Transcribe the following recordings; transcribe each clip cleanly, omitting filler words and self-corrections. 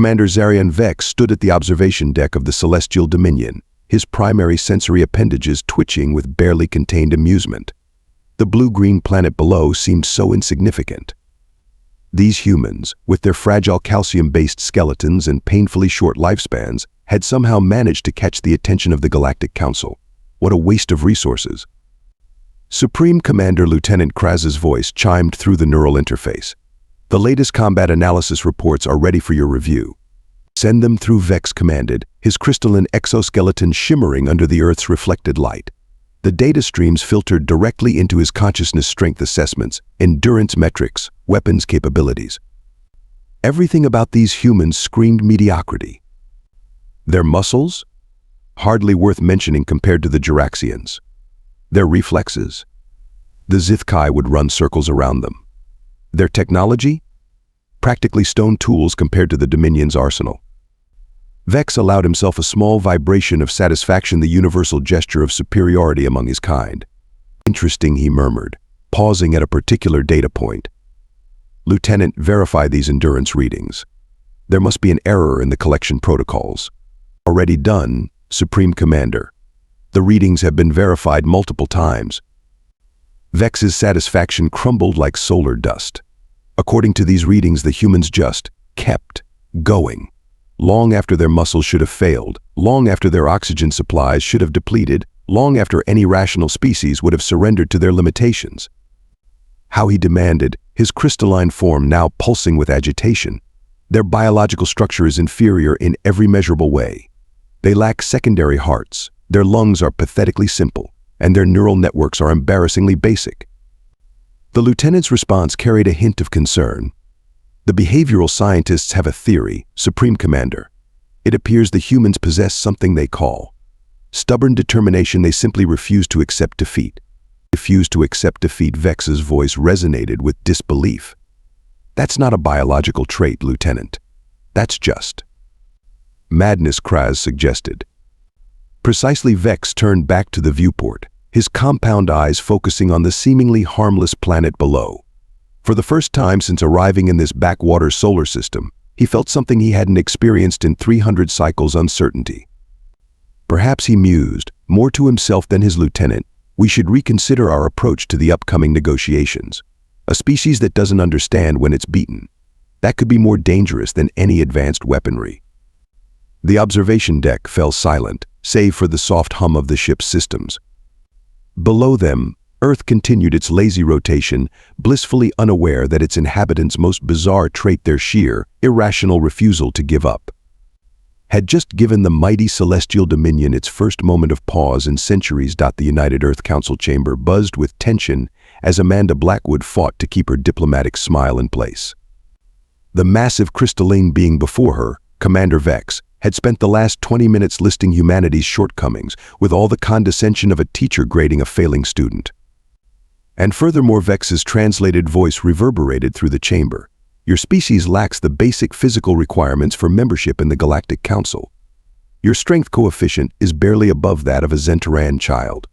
Commander Xarion Vex stood at the observation deck of the Celestial Dominion, his primary sensory appendages twitching with barely contained amusement. The blue-green planet below seemed so insignificant. These humans, with their fragile calcium-based skeletons and painfully short lifespans, had somehow managed to catch the attention of the Galactic Council. What a waste of resources. Supreme Commander Lieutenant Kraz's voice chimed through the neural interface. The latest combat analysis reports are ready for your review. Send them through, Vex commanded, his crystalline exoskeleton shimmering under the Earth's reflected light. The data streams filtered directly into his consciousness strength assessments, endurance metrics, weapons capabilities. Everything about these humans screamed mediocrity. Their muscles? Hardly worth mentioning compared to the Juraxians. Their reflexes? The Zithkai would run circles around them. Their technology? Practically stone tools compared to the Dominion's arsenal. Vex allowed himself a small vibration of satisfaction, the universal gesture of superiority among his kind. Interesting, he murmured, pausing at a particular data point. Lieutenant, verify these endurance readings. There must be an error in the collection protocols. Already done, Supreme Commander. The readings have been verified multiple times. Vex's satisfaction crumbled like solar dust. According to these readings, the humans just kept going. Long after their muscles should have failed, long after their oxygen supplies should have depleted, long after any rational species would have surrendered to their limitations. How he demanded, his crystalline form now pulsing with agitation. Their biological structure is inferior in every measurable way. They lack secondary hearts, their lungs are pathetically simple, and their neural networks are embarrassingly basic. The lieutenant's response carried a hint of concern. The behavioral scientists have a theory, Supreme Commander. It appears the humans possess something they call stubborn determination. They simply refuse to accept defeat. Refuse to accept defeat. Vex's voice resonated with disbelief. That's not a biological trait, Lieutenant. That's just madness, Kraz suggested. Precisely. Vex turned back to the viewport, his compound eyes focusing on the seemingly harmless planet below. For the first time since arriving in this backwater solar system, he felt something he hadn't experienced in 300 cycles: uncertainty. Perhaps, he mused, more to himself than his lieutenant, we should reconsider our approach to the upcoming negotiations. A species that doesn't understand when it's beaten. That could be more dangerous than any advanced weaponry. The observation deck fell silent, save for the soft hum of the ship's systems. Below them, Earth continued its lazy rotation, blissfully unaware that its inhabitants' most bizarre trait, their sheer, irrational refusal to give up, had just given the mighty Celestial Dominion its first moment of pause in centuries. The United Earth Council chamber buzzed with tension as Amanda Blackwood fought to keep her diplomatic smile in place. The massive crystalline being before her, Commander Vex, had spent the last 20 minutes listing humanity's shortcomings with all the condescension of a teacher grading a failing student. And furthermore, Vex's translated voice reverberated through the chamber. Your species lacks the basic physical requirements for membership in the Galactic Council. Your strength coefficient is barely above that of a Zentaran child.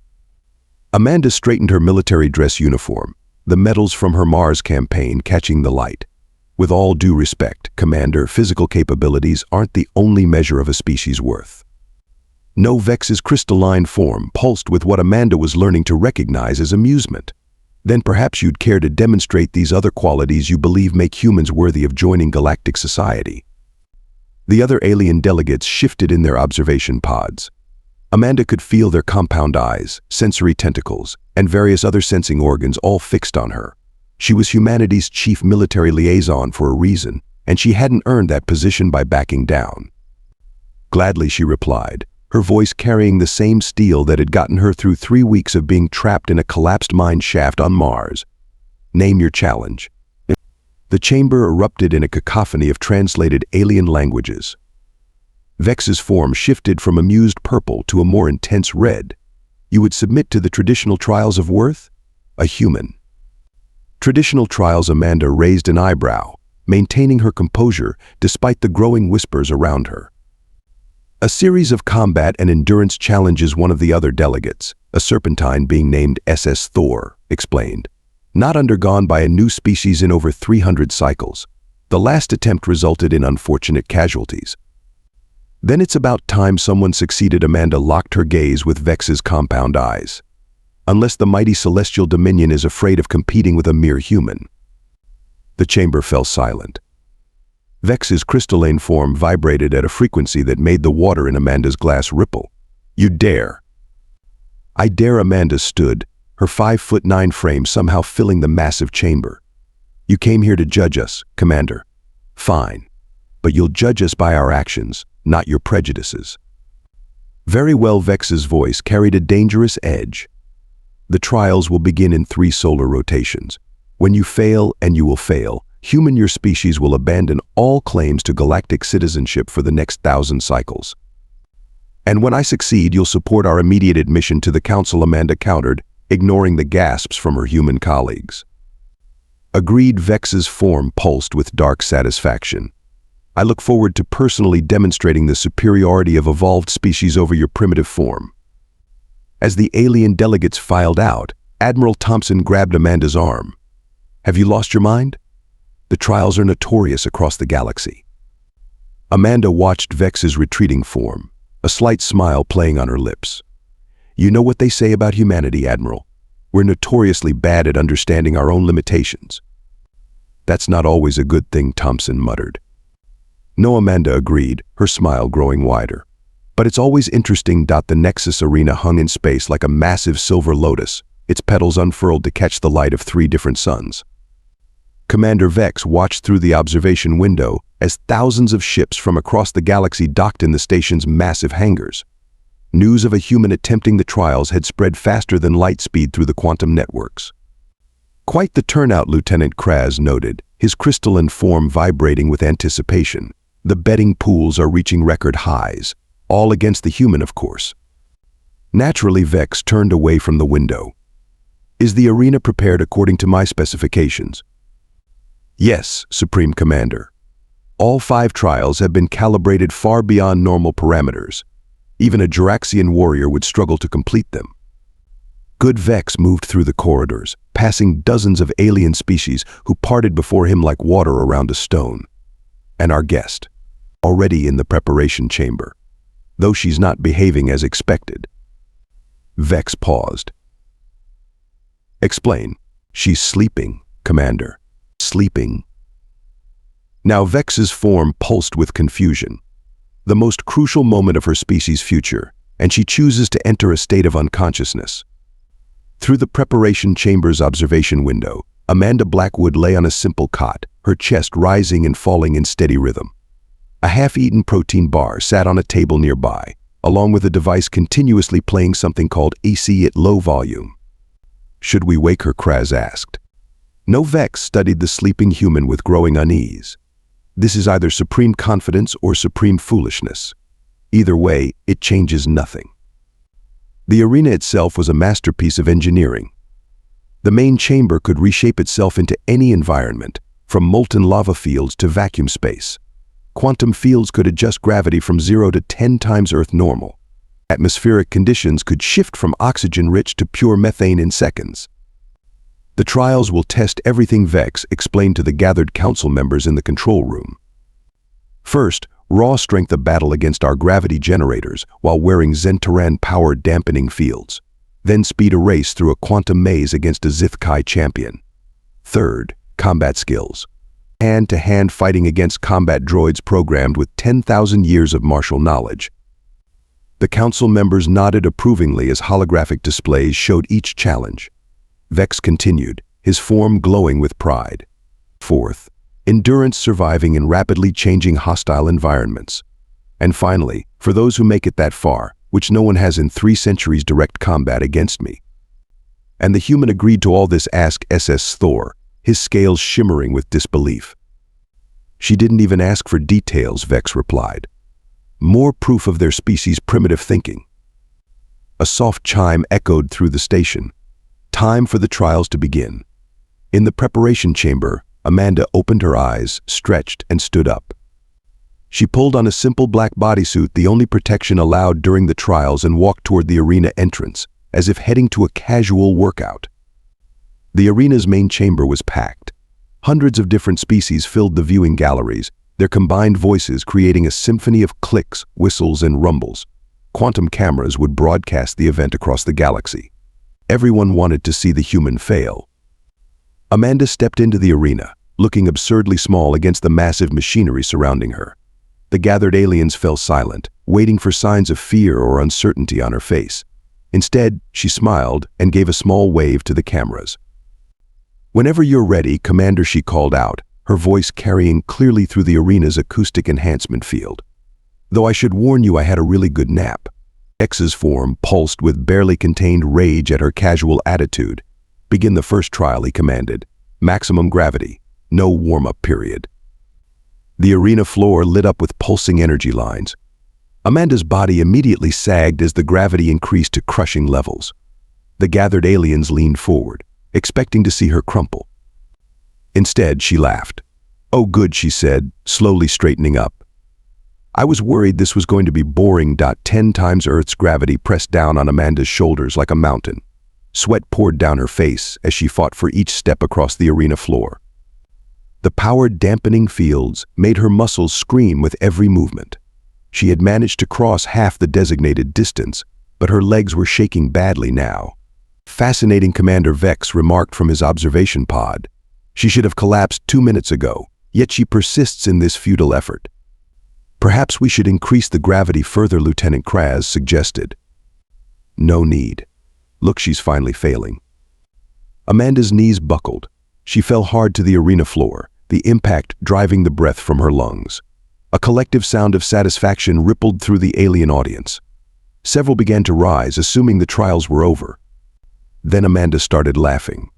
Amanda straightened her military dress uniform, the medals from her Mars campaign catching the light. With all due respect, Commander, physical capabilities aren't the only measure of a species' worth. No. Vex's crystalline form pulsed with what Amanda was learning to recognize as amusement. Then perhaps you'd care to demonstrate these other qualities you believe make humans worthy of joining galactic society. The other alien delegates shifted in their observation pods. Amanda could feel their compound eyes, sensory tentacles, and various other sensing organs all fixed on her. She was humanity's Chief Military Liaison for a reason, and she hadn't earned that position by backing down. Gladly, she replied, her voice carrying the same steel that had gotten her through 3 weeks of being trapped in a collapsed mine shaft on Mars. Name your challenge. The chamber erupted in a cacophony of translated alien languages. Vex's form shifted from amused purple to a more intense red. You would submit to the traditional trials of worth? A human. Traditional trials. Amanda raised an eyebrow, maintaining her composure despite the growing whispers around her. A series of combat and endurance challenges. One of the other delegates, a serpentine being named SS Thor, explained. Not undergone by a new species in over 300 cycles. The last attempt resulted in unfortunate casualties. Then it's about time someone succeeded. Amanda locked her gaze with Vex's compound eyes. Unless the mighty celestial dominion is afraid of competing with a mere human. The chamber fell silent. Vex's crystalline form vibrated at a frequency that made the water in Amanda's glass ripple. "You dare." "I dare." Amanda stood, her 5'9" frame somehow filling the massive chamber. "You came here to judge us, Commander. Fine. But you'll judge us by our actions, not your prejudices." "Very well." Vex's voice carried a dangerous edge. "The trials will begin in 3 solar rotations. When you fail, and you will fail, your species will abandon all claims to galactic citizenship for the next 1,000 cycles. And when I succeed, you'll support our immediate admission to the Council." Amanda countered, ignoring the gasps from her human colleagues. "Agreed." Vex's form pulsed with dark satisfaction. "I look forward to personally demonstrating the superiority of evolved species over your primitive form." As the alien delegates filed out, Admiral Thompson grabbed Amanda's arm. "Have you lost your mind? The trials are notorious across the galaxy." Amanda watched Vex's retreating form, a slight smile playing on her lips. "You know what they say about humanity, Admiral. We're notoriously bad at understanding our own limitations." "That's not always a good thing," Thompson muttered. "No," Amanda agreed, her smile growing wider. "But it's always interesting." The Nexus arena hung in space like a massive silver lotus, its petals unfurled to catch the light of 3 different suns. Commander Vex watched through the observation window as thousands of ships from across the galaxy docked in the station's massive hangars. News of a human attempting the trials had spread faster than light speed through the quantum networks. "Quite the turnout," Lieutenant Kraz noted, his crystalline form vibrating with anticipation. "The betting pools are reaching record highs, all against the human, of course." Naturally, Vex turned away from the window. "Is the arena prepared according to my specifications?" "Yes, Supreme Commander. All 5 trials have been calibrated far beyond normal parameters. Even a Juraxian warrior would struggle to complete them." Good. Vex moved through the corridors, passing dozens of alien species who parted before him like water around a stone. "And our guest, already in the preparation chamber, though she's not behaving as expected." Vex paused. "Explain." "She's sleeping, Commander." "Sleeping?" Now Vex's form pulsed with confusion. The most crucial moment of her species' future, and she chooses to enter a state of unconsciousness. Through the preparation chamber's observation window, Amanda Blackwood lay on a simple cot, her chest rising and falling in steady rhythm. A half-eaten protein bar sat on a table nearby, along with a device continuously playing something called AC at low volume. "Should we wake her?" Kraz asked. No. Vex studied the sleeping human with growing unease. This is either supreme confidence or supreme foolishness. Either way, it changes nothing. The arena itself was a masterpiece of engineering. The main chamber could reshape itself into any environment, from molten lava fields to vacuum space. Quantum fields could adjust gravity from 0 to 10 times Earth normal. Atmospheric conditions could shift from oxygen-rich to pure methane in seconds. "The trials will test everything," Vex explained to the gathered council members in the control room. "First, raw strength, a battle against our gravity generators while wearing Zentaran-powered dampening fields. Then speed a race through a quantum maze against a Zithkai champion. Third, combat skills. Hand-to-hand fighting against combat droids programmed with 10,000 years of martial knowledge." The council members nodded approvingly as holographic displays showed each challenge. Vex continued, his form glowing with pride. Fourth, endurance, surviving in rapidly changing hostile environments. And finally, for those who make it that far, which no one has in 3 centuries, direct combat against me. And the human agreed to all this. Ask SS Thor, his scales shimmering with disbelief. "She didn't even ask for details," Vex replied. "More proof of their species' primitive thinking." A soft chime echoed through the station. Time for the trials to begin. In the preparation chamber, Amanda opened her eyes, stretched, and stood up. She pulled on a simple black bodysuit, the only protection allowed during the trials, and walked toward the arena entrance, as if heading to a casual workout. The arena's main chamber was packed. Hundreds of different species filled the viewing galleries, their combined voices creating a symphony of clicks, whistles, and rumbles. Quantum cameras would broadcast the event across the galaxy. Everyone wanted to see the human fail. Amanda stepped into the arena, looking absurdly small against the massive machinery surrounding her. The gathered aliens fell silent, waiting for signs of fear or uncertainty on her face. Instead, she smiled and gave a small wave to the cameras. "Whenever you're ready, Commander," she called out, her voice carrying clearly through the arena's acoustic enhancement field. "Though I should warn you I had a really good nap." X's form pulsed with barely contained rage at her casual attitude. "Begin the first trial," he commanded. "Maximum gravity. No warm-up period." The arena floor lit up with pulsing energy lines. Amanda's body immediately sagged as the gravity increased to crushing levels. The gathered aliens leaned forward, expecting to see her crumple. Instead, she laughed. "Oh good," she said, slowly straightening up. "I was worried this was going to be boring. 10 times Earth's gravity pressed down on Amanda's shoulders like a mountain. Sweat poured down her face as she fought for each step across the arena floor. The power-dampening fields made her muscles scream with every movement. She had managed to cross half the designated distance, but her legs were shaking badly now. Fascinating, Commander Vex remarked from his observation pod. "She should have collapsed 2 minutes ago, yet she persists in this futile effort." "Perhaps we should increase the gravity further," Lieutenant Kraz suggested. "No need. Look, she's finally failing." Amanda's knees buckled. She fell hard to the arena floor, the impact driving the breath from her lungs. A collective sound of satisfaction rippled through the alien audience. Several began to rise, assuming the trials were over. Then Amanda started laughing.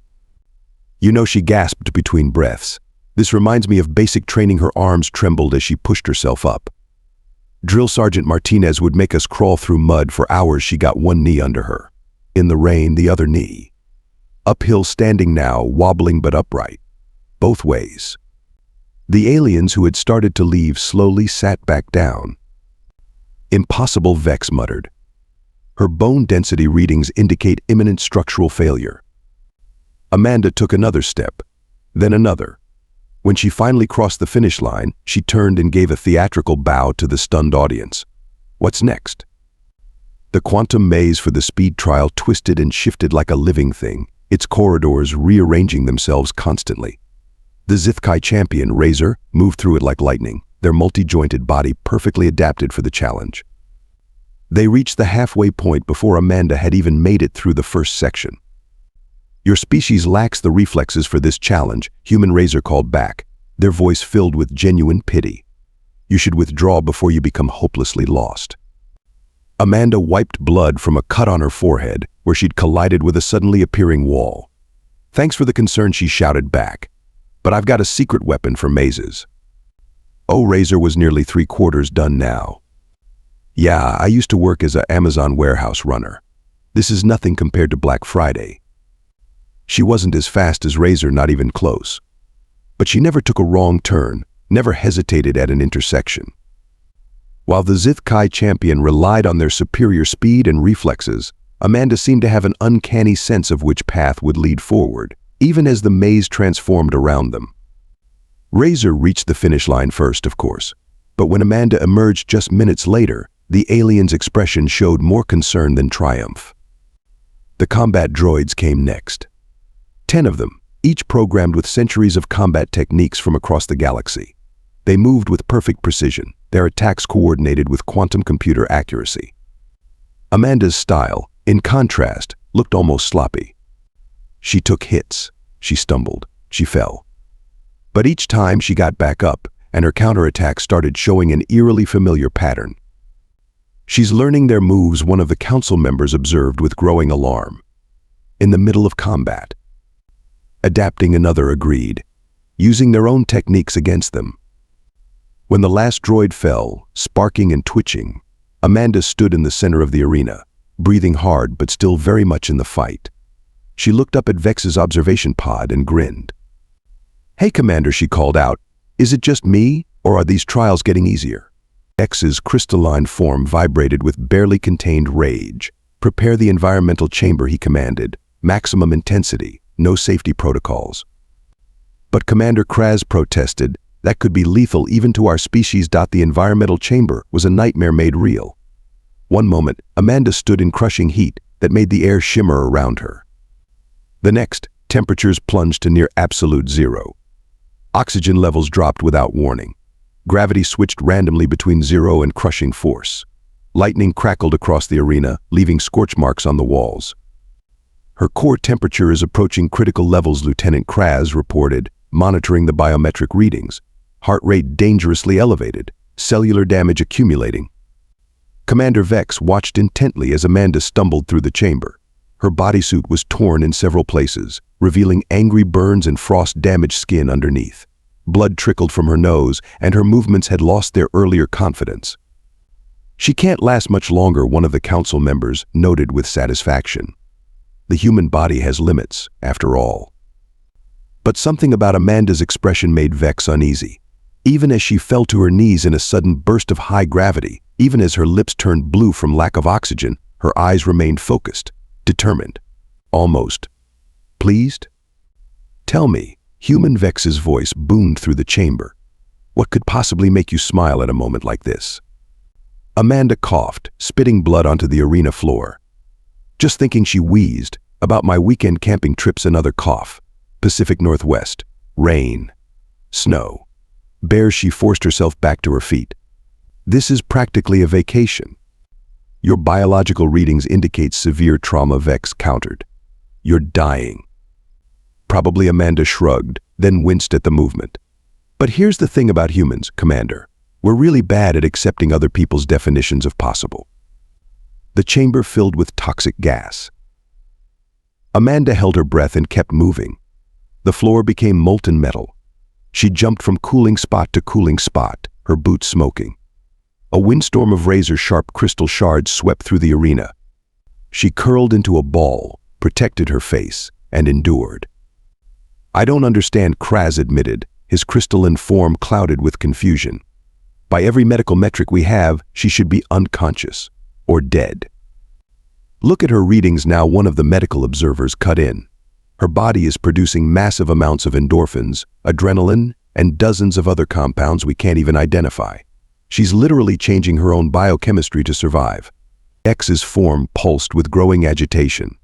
"You know," she gasped between breaths, "this reminds me of basic training." Her arms trembled as she pushed herself up. "Drill Sergeant Martinez would make us crawl through mud for hours." She got one knee under her. In the rain, the other knee. Uphill, standing now, wobbling but upright. Both ways. The aliens who had started to leave slowly sat back down. "Impossible," Vex muttered. "Her bone density readings indicate imminent structural failure." Amanda took another step, then another. When she finally crossed the finish line, she turned and gave a theatrical bow to the stunned audience. What's next? The quantum maze for the speed trial twisted and shifted like a living thing, its corridors rearranging themselves constantly. The Zithkai champion, Razor, moved through it like lightning, their multi-jointed body perfectly adapted for the challenge. They reached the halfway point before Amanda had even made it through the first section. "Your species lacks the reflexes for this challenge," Human Razor called back, their voice filled with genuine pity. "You should withdraw before you become hopelessly lost." Amanda wiped blood from a cut on her forehead, where she'd collided with a suddenly appearing wall. "Thanks for the concern," she shouted back, "but I've got a secret weapon for mazes." Oh, Razor was nearly 3/4 done now. "Yeah, I used to work as an Amazon warehouse runner. This is nothing compared to Black Friday." She wasn't as fast as Razor, not even close. But she never took a wrong turn, never hesitated at an intersection. While the Zithkai champion relied on their superior speed and reflexes, Amanda seemed to have an uncanny sense of which path would lead forward, even as the maze transformed around them. Razor reached the finish line first, of course, but when Amanda emerged just minutes later, the alien's expression showed more concern than triumph. The combat droids came next. 10 of them, each programmed with centuries of combat techniques from across the galaxy. They moved with perfect precision, their attacks coordinated with quantum computer accuracy. Amanda's style, in contrast, looked almost sloppy. She took hits, she stumbled, she fell. But each time she got back up, and her counterattack started showing an eerily familiar pattern. "She's learning their moves," one of the council members observed with growing alarm. "In the middle of combat." Adapting, another agreed, using their own techniques against them. When the last droid fell, sparking and twitching, Amanda stood in the center of the arena, breathing hard but still very much in the fight. She looked up at Vex's observation pod and grinned. "Hey, Commander," she called out, "is it just me, or are these trials getting easier?" X's crystalline form vibrated with barely contained rage. "Prepare the environmental chamber," he commanded. "Maximum intensity, no safety protocols." But Commander Xarion protested, that could be lethal even to our species. The environmental chamber was a nightmare made real. One moment, Amanda stood in crushing heat that made the air shimmer around her. The next, temperatures plunged to near absolute zero. Oxygen levels dropped without warning. Gravity switched randomly between zero and crushing force. Lightning crackled across the arena, leaving scorch marks on the walls. Her core temperature is approaching critical levels, Lieutenant Xarion reported, monitoring the biometric readings. Heart rate dangerously elevated, cellular damage accumulating. Commander Vex watched intently as Amanda stumbled through the chamber. Her bodysuit was torn in several places, revealing angry burns and frost-damaged skin underneath. Blood trickled from her nose, and her movements had lost their earlier confidence. "She can't last much longer," one of the council members noted with satisfaction. The human body has limits, after all. But something about Amanda's expression made Vex uneasy. Even as she fell to her knees in a sudden burst of high gravity, even as her lips turned blue from lack of oxygen, her eyes remained focused, determined, almost pleased. "Tell me," human Vex's voice boomed through the chamber. "What could possibly make you smile at a moment like this?" Amanda coughed, spitting blood onto the arena floor. "Just thinking," she wheezed, "about my weekend camping trips." Another cough. Pacific Northwest. Rain. Snow. Bare, she forced herself back to her feet. "This is practically a vacation." "Your biological readings indicate severe trauma," Vex countered. "You're dying." Probably, Amanda shrugged, then winced at the movement. "But here's the thing about humans, Commander. We're really bad at accepting other people's definitions of possible." The chamber filled with toxic gas. Amanda held her breath and kept moving. The floor became molten metal. She jumped from cooling spot to cooling spot, her boots smoking. A windstorm of razor-sharp crystal shards swept through the arena. She curled into a ball, protected her face, and endured. "I don't understand," Xarion admitted, his crystalline form clouded with confusion. "By every medical metric we have, she should be unconscious, or dead." "Look at her readings now," one of the medical observers cut in. "Her body is producing massive amounts of endorphins, adrenaline, and dozens of other compounds we can't even identify. She's literally changing her own biochemistry to survive." X's form pulsed with growing agitation.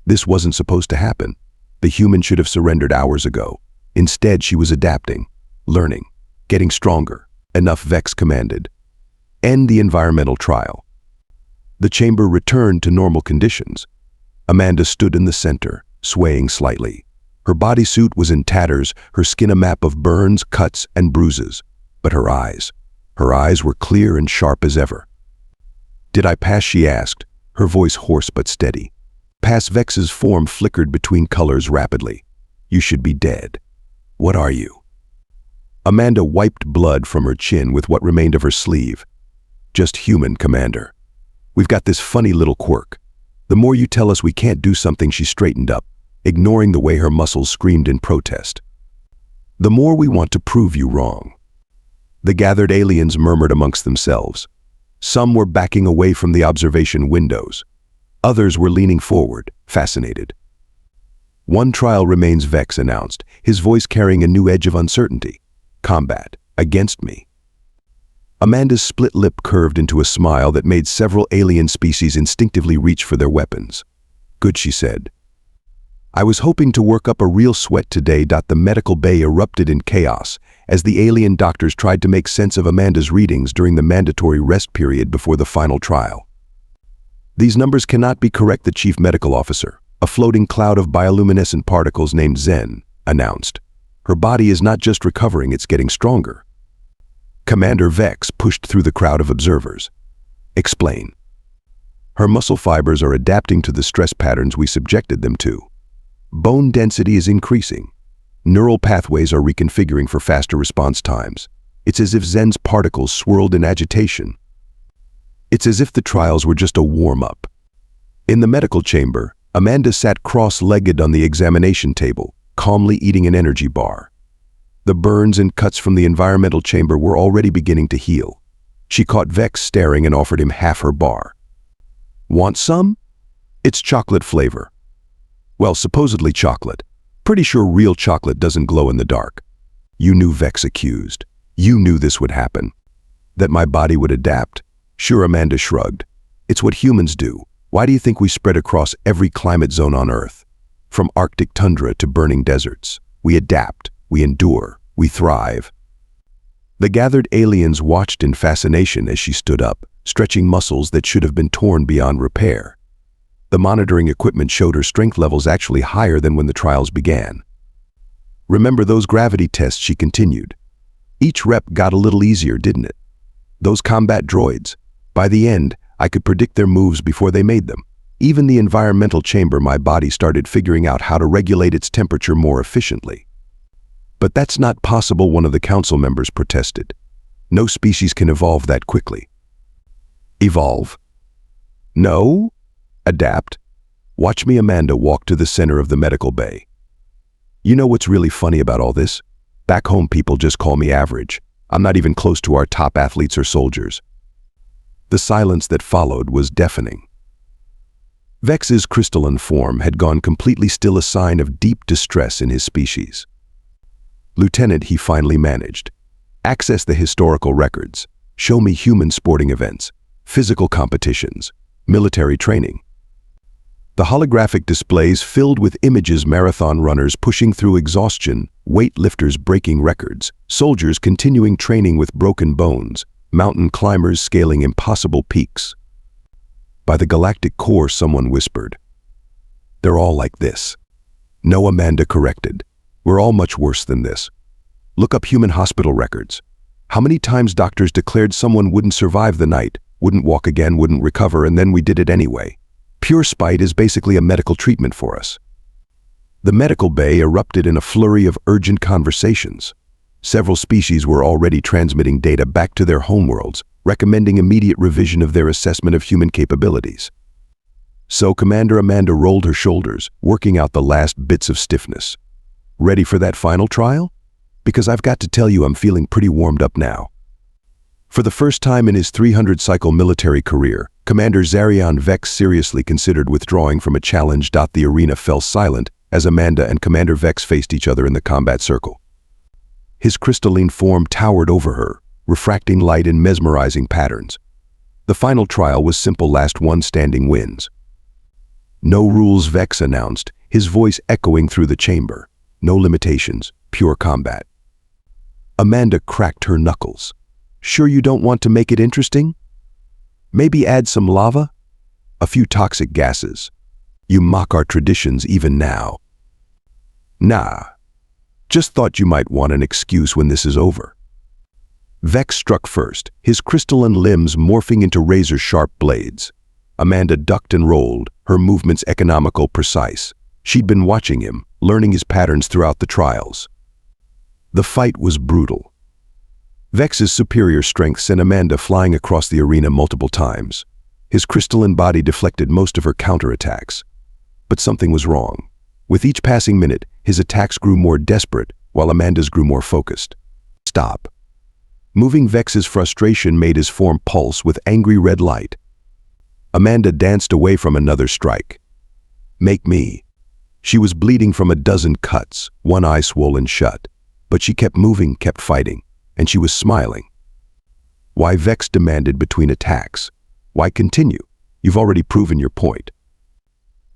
This wasn't supposed to happen. The human should have surrendered hours ago. Instead, she was adapting, learning, getting stronger. "Enough," Vex commanded. "End the environmental trial." The chamber returned to normal conditions. Amanda stood in the center, swaying slightly. Her bodysuit was in tatters, her skin a map of burns, cuts, and bruises. But her eyes were clear and sharp as ever. "Did I pass?" she asked, her voice hoarse but steady. "Pass." Vex's form flickered between colors rapidly. "You should be dead." "What are you?" Amanda wiped blood from her chin with what remained of her sleeve. "Just human, Commander. We've got this funny little quirk. The more you tell us we can't do something," she straightened up, ignoring the way her muscles screamed in protest, "the more we want to prove you wrong." The gathered aliens murmured amongst themselves. Some were backing away from the observation windows. Others were leaning forward, fascinated. "One trial remains," Vex announced, his voice carrying a new edge of uncertainty. "Combat. Against me." Amanda's split lip curved into a smile that made several alien species instinctively reach for their weapons. "Good," she said. "I was hoping to work up a real sweat today." The medical bay erupted in chaos as the alien doctors tried to make sense of Amanda's readings during the mandatory rest period before the final trial. "These numbers cannot be correct," the chief medical officer, a floating cloud of bioluminescent particles named Zen, announced. "Her body is not just recovering, it's getting stronger." Commander Vex pushed through the crowd of observers. "Explain." "Her muscle fibers are adapting to the stress patterns we subjected them to. Bone density is increasing. Neural pathways are reconfiguring for faster response times. It's as if Zen's particles swirled in agitation. It's as if the trials were just a warm-up." In the medical chamber, Amanda sat cross-legged on the examination table, calmly eating an energy bar. The burns and cuts from the environmental chamber were already beginning to heal. She caught Vex staring and offered him half her bar. "Want some?" "It's chocolate flavor." "Well, supposedly chocolate. Pretty sure real chocolate doesn't glow in the dark. You knew, Vex accused. You knew this would happen. That my body would adapt. Sure, Amanda shrugged. It's what humans do. Why do you think we spread across every climate zone on Earth? From Arctic tundra to burning deserts. We adapt, we endure, we thrive. The gathered aliens watched in fascination as she stood up, stretching muscles that should have been torn beyond repair. The monitoring equipment showed her strength levels actually higher than when the trials began. Remember those gravity tests, she continued. Each rep got a little easier, didn't it? Those combat droids. By the end, I could predict their moves before they made them. Even the environmental chamber, my body started figuring out how to regulate its temperature more efficiently. But that's not possible, one of the council members protested. No species can evolve that quickly. Evolve? No? Adapt? Watch me. Amanda walked to the center of the medical bay. You know what's really funny about all this? Back home, people just call me average. I'm not even close to our top athletes or soldiers. The silence that followed was deafening. Vex's crystalline form had gone completely still, a sign of deep distress in his species. Lieutenant, he finally managed. Access the historical records. Show me human sporting events, physical competitions, military training. The holographic displays filled with images: marathon runners pushing through exhaustion, weightlifters breaking records, soldiers continuing training with broken bones, mountain climbers scaling impossible peaks. By the galactic core, someone whispered. They're all like this. No, Amanda corrected. We're all much worse than this. Look up human hospital records. How many times doctors declared someone wouldn't survive the night, wouldn't walk again, wouldn't recover, and then we did it anyway. Pure spite is basically a medical treatment for us. The medical bay erupted in a flurry of urgent conversations. Several species were already transmitting data back to their homeworlds, recommending immediate revision of their assessment of human capabilities. So Commander Amanda rolled her shoulders, working out the last bits of stiffness. Ready for that final trial? Because I've got to tell you, I'm feeling pretty warmed up now. For the first time in his 300-cycle military career, Commander Xarion Vex seriously considered withdrawing from a challenge. The arena fell silent as Amanda and Commander Vex faced each other in the combat circle. His crystalline form towered over her, refracting light in mesmerizing patterns. The final trial was simple: last one standing wins. No rules, Vex announced, his voice echoing through the chamber. No limitations, pure combat. Amanda cracked her knuckles. Sure you don't want to make it interesting? Maybe add some lava? A few toxic gases. You mock our traditions even now. Nah. Just thought you might want an excuse when this is over. Vex struck first, his crystalline limbs morphing into razor-sharp blades. Amanda ducked and rolled, her movements economical, precise. She'd been watching him, learning his patterns throughout the trials. The fight was brutal. Vex's superior strength sent Amanda flying across the arena multiple times. His crystalline body deflected most of her counterattacks. But something was wrong. With each passing minute, his attacks grew more desperate, while Amanda's grew more focused. Stop. Moving Vex's frustration made his form pulse with angry red light. Amanda danced away from another strike. Make me. She was bleeding from a dozen cuts, one eye swollen shut. But she kept moving, kept fighting, and she was smiling. Why, Vex demanded between attacks. Why continue? You've already proven your point.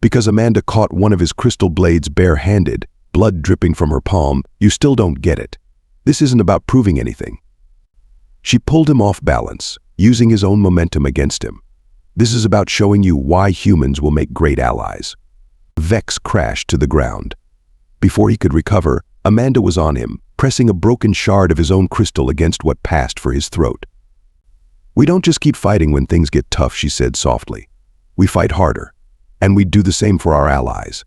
Because Amanda caught one of his crystal blades bare-handed, blood dripping from her palm. You still don't get it. This isn't about proving anything. She pulled him off balance, using his own momentum against him. This is about showing you why humans will make great allies. Vex crashed to the ground. Before he could recover, Amanda was on him, pressing a broken shard of his own crystal against what passed for his throat. We don't just keep fighting when things get tough, she said softly. We fight harder, and we do the same for our allies.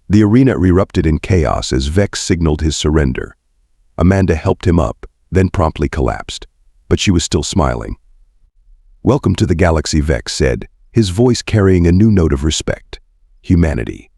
The arena erupted in chaos as Vex signaled his surrender. Amanda helped him up, then promptly collapsed, but she was still smiling. Welcome to the galaxy, Vex said, his voice carrying a new note of respect. Humanity.